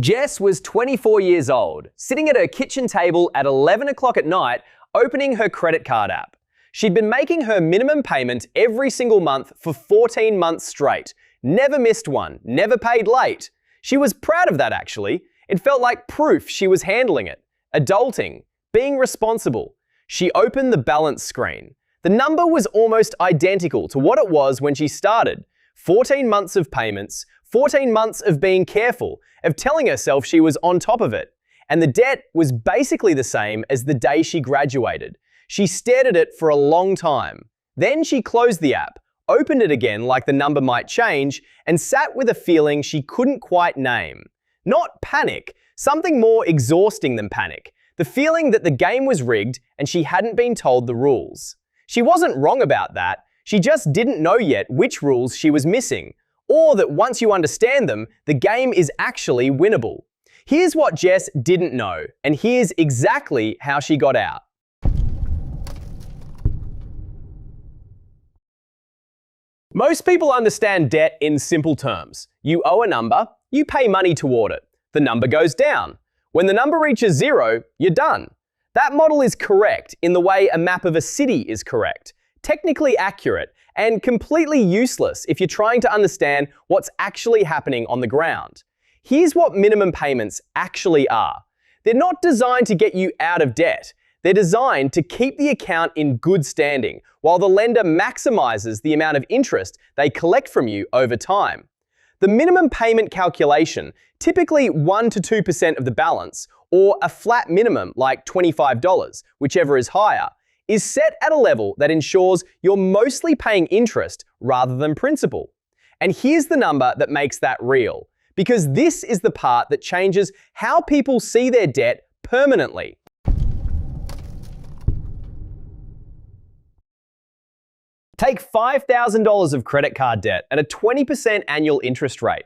Jess was 24 years old, sitting at her kitchen table at 11 o'clock at night, opening her credit card app. She'd been making her minimum payment every single month for 14 months straight. Never missed one, never paid late. She was proud of that, actually. It felt like proof she was handling it. Adulting, being responsible. She opened the balance screen. The number was almost identical to what it was when she started. 14 months of payments, 14 months of being careful, of telling herself she was on top of it. And the debt was basically the same as the day she graduated. She stared at it for a long time. Then she closed the app, opened it again like the number might change, and sat with a feeling she couldn't quite name. Not panic, something more exhausting than panic. The feeling that the game was rigged and she hadn't been told the rules. She wasn't wrong about that. She just didn't know yet which rules she was missing, or that once you understand them, the game is actually winnable. Here's what Jess didn't know, and here's exactly how she got out. Most people understand debt in simple terms. You owe a number, you pay money toward it. The number goes down. When the number reaches zero, you're done. That model is correct in the way a map of a city is correct. Technically accurate, and completely useless if you're trying to understand what's actually happening on the ground. Here's what minimum payments actually are. They're not designed to get you out of debt. They're designed to keep the account in good standing, while the lender maximizes the amount of interest they collect from you over time. The minimum payment calculation, typically 1 to 2% of the balance, or a flat minimum like $25, whichever is higher, is set at a level that ensures you're mostly paying interest rather than principal. And here's the number that makes that real, because this is the part that changes how people see their debt permanently. Take $5,000 of credit card debt at a 20% annual interest rate.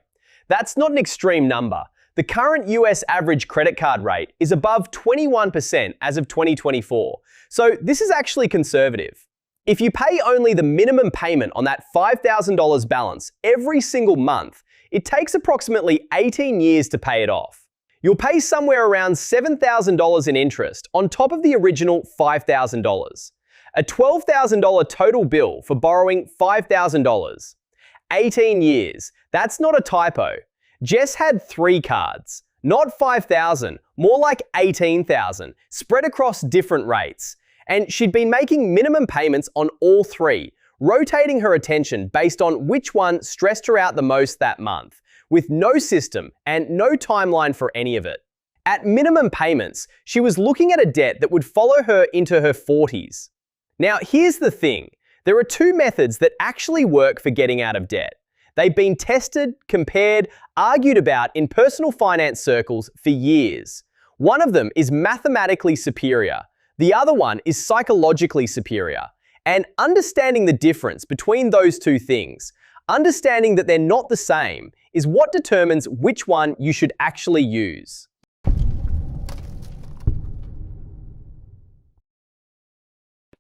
That's not an extreme number. The current US average credit card rate is above 21% as of 2024, so this is actually conservative. If you pay only the minimum payment on that $5,000 balance every single month, it takes approximately 18 years to pay it off. You'll pay somewhere around $7,000 in interest on top of the original $5,000. A $12,000 total bill for borrowing $5,000. 18 years. That's not a typo. Jess had 3 cards. Not 5,000, more like 18,000, spread across different rates. And she'd been making minimum payments on all 3, rotating her attention based on which one stressed her out the most that month, with no system and no timeline for any of it. At minimum payments, she was looking at a debt that would follow her into her 40s. Now, here's the thing. There are 2 methods that actually work for getting out of debt. They've been tested, compared, argued about in personal finance circles for years. One of them is mathematically superior. The other one is psychologically superior. And understanding the difference between those 2 things, understanding that they're not the same, is what determines which one you should actually use.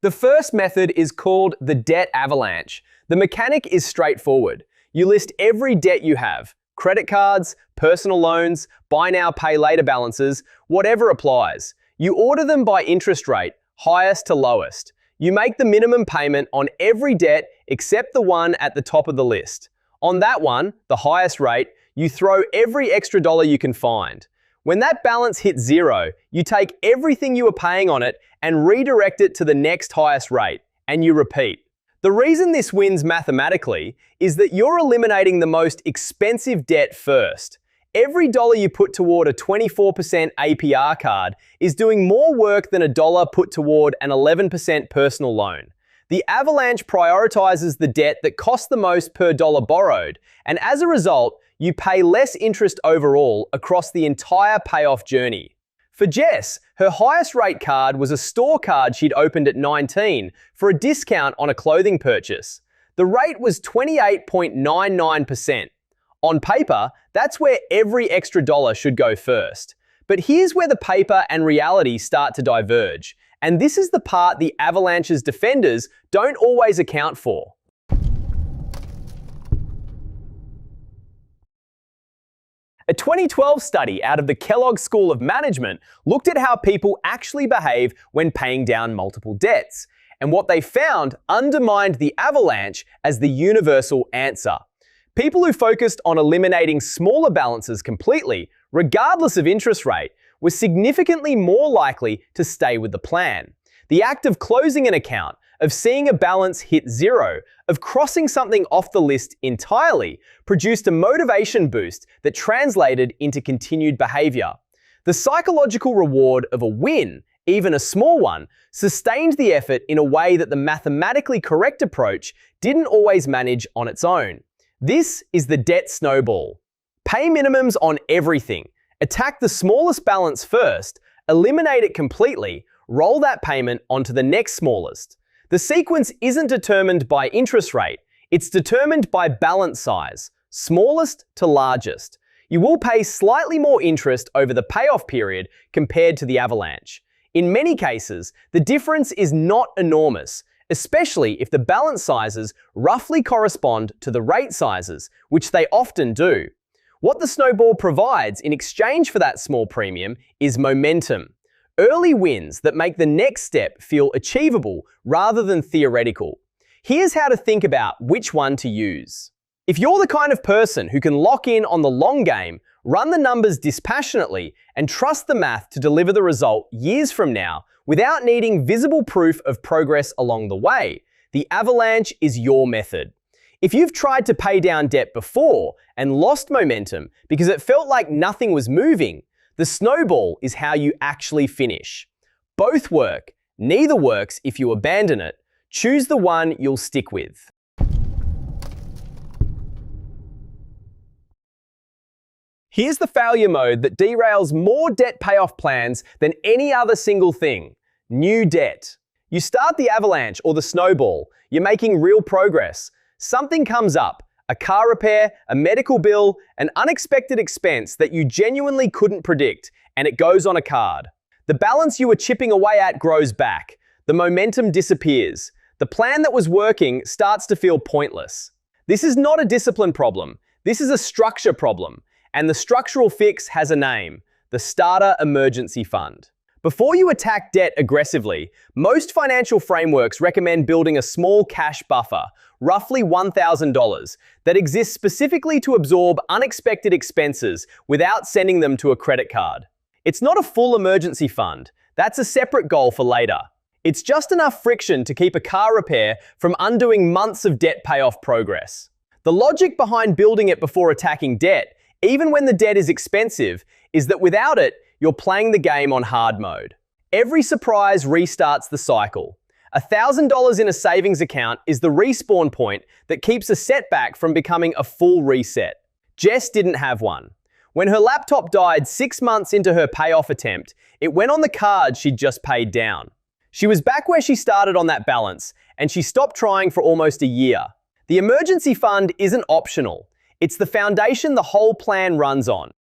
The first method is called the debt avalanche. The mechanic is straightforward. You list every debt you have, credit cards, personal loans, buy now, pay later balances, whatever applies. You order them by interest rate, highest to lowest. You make the minimum payment on every debt except the one at the top of the list. On that one, the highest rate, you throw every extra dollar you can find. When that balance hits zero, you take everything you were paying on it and redirect it to the next highest rate, and you repeat. The reason this wins mathematically is that you're eliminating the most expensive debt first. Every dollar you put toward a 24% APR card is doing more work than a dollar put toward an 11% personal loan. The Avalanche prioritizes the debt that costs the most per dollar borrowed, and as a result, you pay less interest overall across the entire payoff journey. For Jess, her highest rate card was a store card she'd opened at 19 for a discount on a clothing purchase. The rate was 28.99%. On paper, that's where every extra dollar should go first. But here's where the paper and reality start to diverge. And this is the part the Avalanche's defenders don't always account for. A 2012 study out of the Kellogg School of Management looked at how people actually behave when paying down multiple debts, and what they found undermined the Avalanche as the universal answer. People who focused on eliminating smaller balances completely, regardless of interest rate, were significantly more likely to stay with the plan. The act of closing an account, of seeing a balance hit zero, of crossing something off the list entirely, produced a motivation boost that translated into continued behavior. The psychological reward of a win, even a small one, sustained the effort in a way that the mathematically correct approach didn't always manage on its own. This is the debt snowball. Pay minimums on everything. Attack the smallest balance first, eliminate it completely, roll that payment onto the next smallest. The sequence isn't determined by interest rate, it's determined by balance size, smallest to largest. You will pay slightly more interest over the payoff period compared to the Avalanche. In many cases, the difference is not enormous, especially if the balance sizes roughly correspond to the rate sizes, which they often do. What the snowball provides in exchange for that small premium is momentum. Early wins that make the next step feel achievable rather than theoretical. Here's how to think about which one to use. If you're the kind of person who can lock in on the long game, run the numbers dispassionately, and trust the math to deliver the result years from now without needing visible proof of progress along the way, the Avalanche is your method. If you've tried to pay down debt before and lost momentum because it felt like nothing was moving, the snowball is how you actually finish. Both work. Neither works if you abandon it. Choose the one you'll stick with. Here's the failure mode that derails more debt payoff plans than any other single thing. New debt. You start the Avalanche or the snowball. You're making real progress. Something comes up. A car repair, a medical bill, an unexpected expense that you genuinely couldn't predict, and it goes on a card. The balance you were chipping away at grows back. The momentum disappears. The plan that was working starts to feel pointless. This is not a discipline problem. This is a structure problem. And the structural fix has a name: the Starter Emergency Fund. Before you attack debt aggressively, most financial frameworks recommend building a small cash buffer, roughly $1,000, that exists specifically to absorb unexpected expenses without sending them to a credit card. It's not a full emergency fund. That's a separate goal for later. It's just enough friction to keep a car repair from undoing months of debt payoff progress. The logic behind building it before attacking debt, even when the debt is expensive, is that without it, you're playing the game on hard mode. Every surprise restarts the cycle. $1,000 in a savings account is the respawn point that keeps a setback from becoming a full reset. Jess didn't have one. When her laptop died 6 months into her payoff attempt, it went on the card she'd just paid down. She was back where she started on that balance, and she stopped trying for almost a year. The emergency fund isn't optional. It's the foundation the whole plan runs on.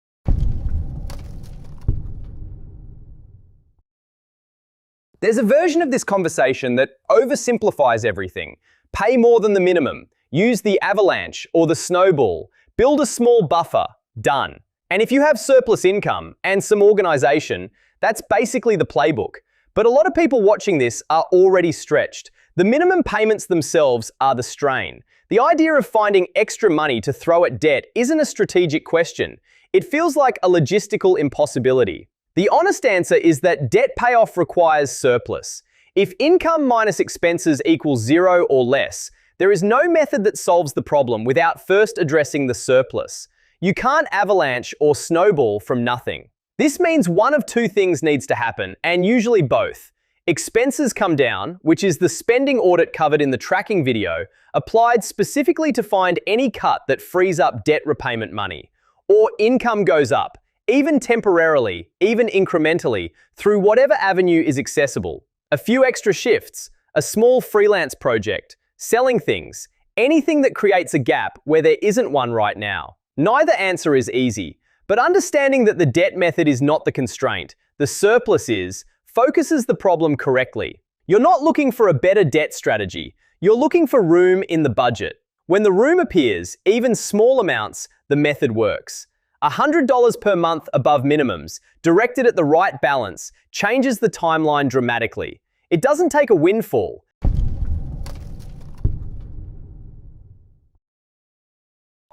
There's a version of this conversation that oversimplifies everything. Pay more than the minimum. Use the Avalanche or the snowball. Build a small buffer. Done. And if you have surplus income and some organization, that's basically the playbook. But a lot of people watching this are already stretched. The minimum payments themselves are the strain. The idea of finding extra money to throw at debt isn't a strategic question. It feels like a logistical impossibility. The honest answer is that debt payoff requires surplus. If income minus expenses equals 0 or less, there is no method that solves the problem without first addressing the surplus. You can't avalanche or snowball from nothing. This means one of two things needs to happen, and usually both. Expenses come down, which is the spending audit covered in the tracking video, applied specifically to find any cut that frees up debt repayment money. Or income goes up, even temporarily, even incrementally, through whatever avenue is accessible. A few extra shifts, a small freelance project, selling things, anything that creates a gap where there isn't one right now. Neither answer is easy, but understanding that the debt method is not the constraint, the surplus is, focuses the problem correctly. You're not looking for a better debt strategy, you're looking for room in the budget. When the room appears, even small amounts, the method works. $100 per month above minimums, directed at the right balance, changes the timeline dramatically. It doesn't take a windfall.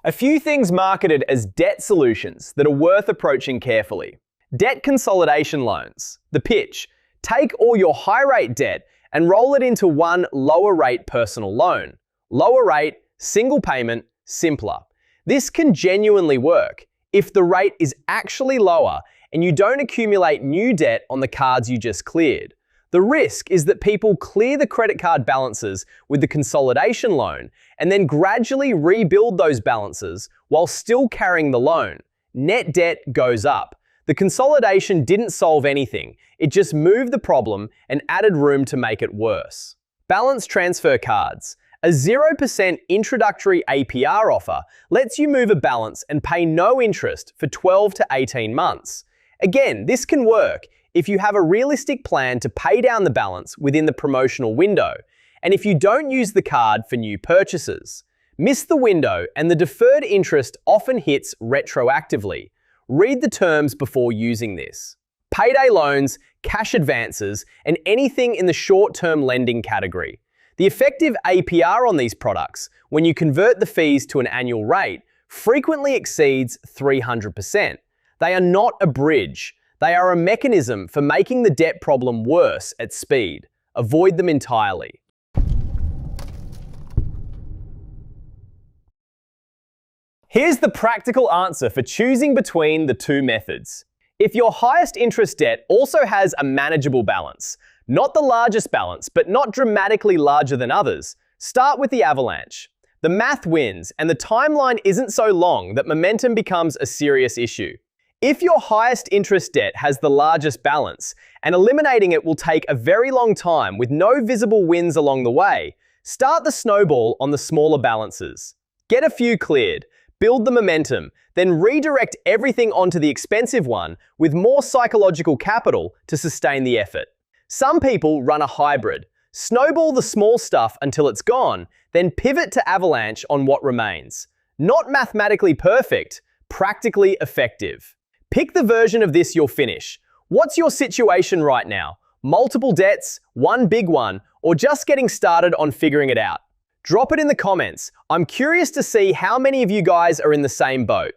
A few things marketed as debt solutions that are worth approaching carefully. Debt consolidation loans. The pitch: take all your high-rate debt and roll it into one lower-rate personal loan. Lower rate, single payment, simpler. This can genuinely work if the rate is actually lower and you don't accumulate new debt on the cards you just cleared. The risk is that people clear the credit card balances with the consolidation loan and then gradually rebuild those balances while still carrying the loan. Net debt goes up. The consolidation didn't solve anything. It just moved the problem and added room to make it worse. Balance transfer cards. A 0% introductory APR offer lets you move a balance and pay no interest for 12 to 18 months. Again, this can work if you have a realistic plan to pay down the balance within the promotional window, and if you don't use the card for new purchases. Miss the window and the deferred interest often hits retroactively. Read the terms before using this. Payday loans, cash advances, and anything in the short-term lending category. The effective APR on these products, when you convert the fees to an annual rate, frequently exceeds 300%. They are not a bridge. They are a mechanism for making the debt problem worse at speed. Avoid them entirely. Here's the practical answer for choosing between the two methods. If your highest interest debt also has a manageable balance, not the largest balance, but not dramatically larger than others, start with the Avalanche. The math wins, and the timeline isn't so long that momentum becomes a serious issue. If your highest interest debt has the largest balance, and eliminating it will take a very long time with no visible wins along the way, start the Snowball on the smaller balances. Get a few cleared, build the momentum, then redirect everything onto the expensive one with more psychological capital to sustain the effort. Some people run a hybrid. Snowball the small stuff until it's gone, then pivot to Avalanche on what remains. Not mathematically perfect, practically effective. Pick the version of this you'll finish. What's your situation right now? Multiple debts, one big one, or just getting started on figuring it out? Drop it in the comments. I'm curious to see how many of you guys are in the same boat.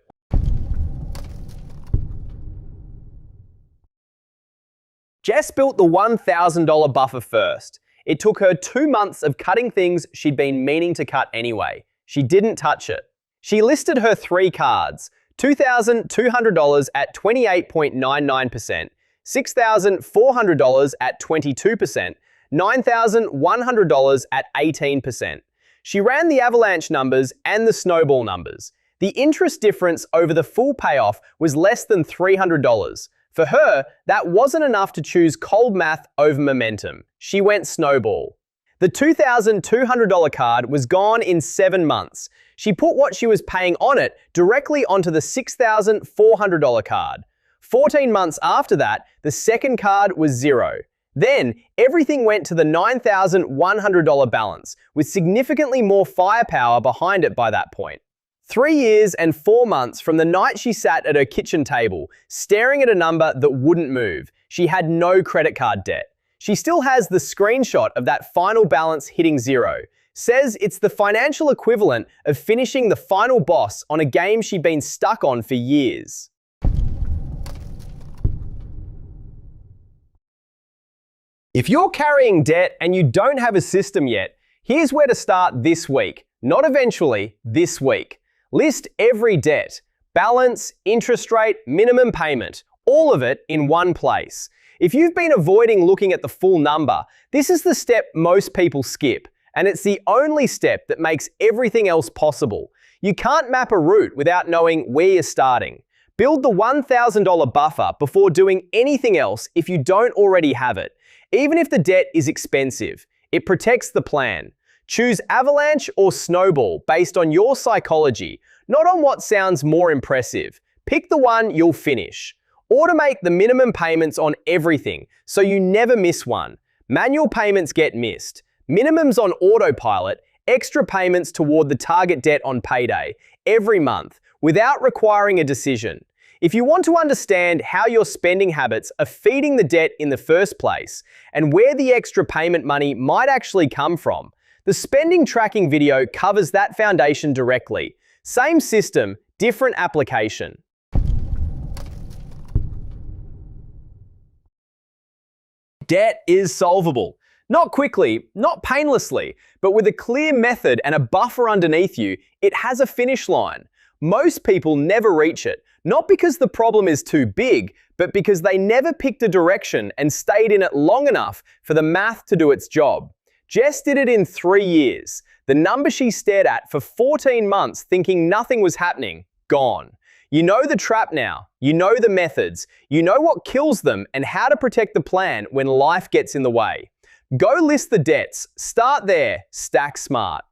Jess built the $1,000 buffer first. It took her 2 months of cutting things she'd been meaning to cut anyway. She didn't touch it. She listed her 3 cards: $2,200 at 28.99%, $6,400 at 22%, $9,100 at 18%. She ran the Avalanche numbers and the Snowball numbers. The interest difference over the full payoff was less than $300. For her, that wasn't enough to choose cold math over momentum. She went Snowball. The $2,200 card was gone in 7 months. She put what she was paying on it directly onto the $6,400 card. 14 months after that, the second card was $0. Then, everything went to the $9,100 balance, with significantly more firepower behind it by that point. 3 years and 4 months from the night she sat at her kitchen table, staring at a number that wouldn't move, she had no credit card debt. She still has the screenshot of that final balance hitting $0. Says it's the financial equivalent of finishing the final boss on a game she'd been stuck on for years. If you're carrying debt and you don't have a system yet, here's where to start this week. Not eventually, this week. List every debt, balance, interest rate, minimum payment, all of it in one place. If you've been avoiding looking at the full number, this is the step most people skip, and it's the only step that makes everything else possible. You can't map a route without knowing where you're starting. Build the $1,000 buffer before doing anything else if you don't already have it. Even if the debt is expensive, it protects the plan. Choose Avalanche or Snowball based on your psychology, not on what sounds more impressive. Pick the one you'll finish. Automate the minimum payments on everything so you never miss one. Manual payments get missed. Minimums on autopilot, extra payments toward the target debt on payday every month without requiring a decision. If you want to understand how your spending habits are feeding the debt in the first place, and where the extra payment money might actually come from, the spending tracking video covers that foundation directly. Same system, different application. Debt is solvable. Not quickly, not painlessly, but with a clear method and a buffer underneath you, it has a finish line. Most people never reach it, not because the problem is too big, but because they never picked a direction and stayed in it long enough for the math to do its job. Jess did it in 3 years. The number she stared at for 14 months thinking nothing was happening, gone. You know the trap now. You know the methods. You know what kills them and how to protect the plan when life gets in the way. Go list the debts. Start there. Stack smart.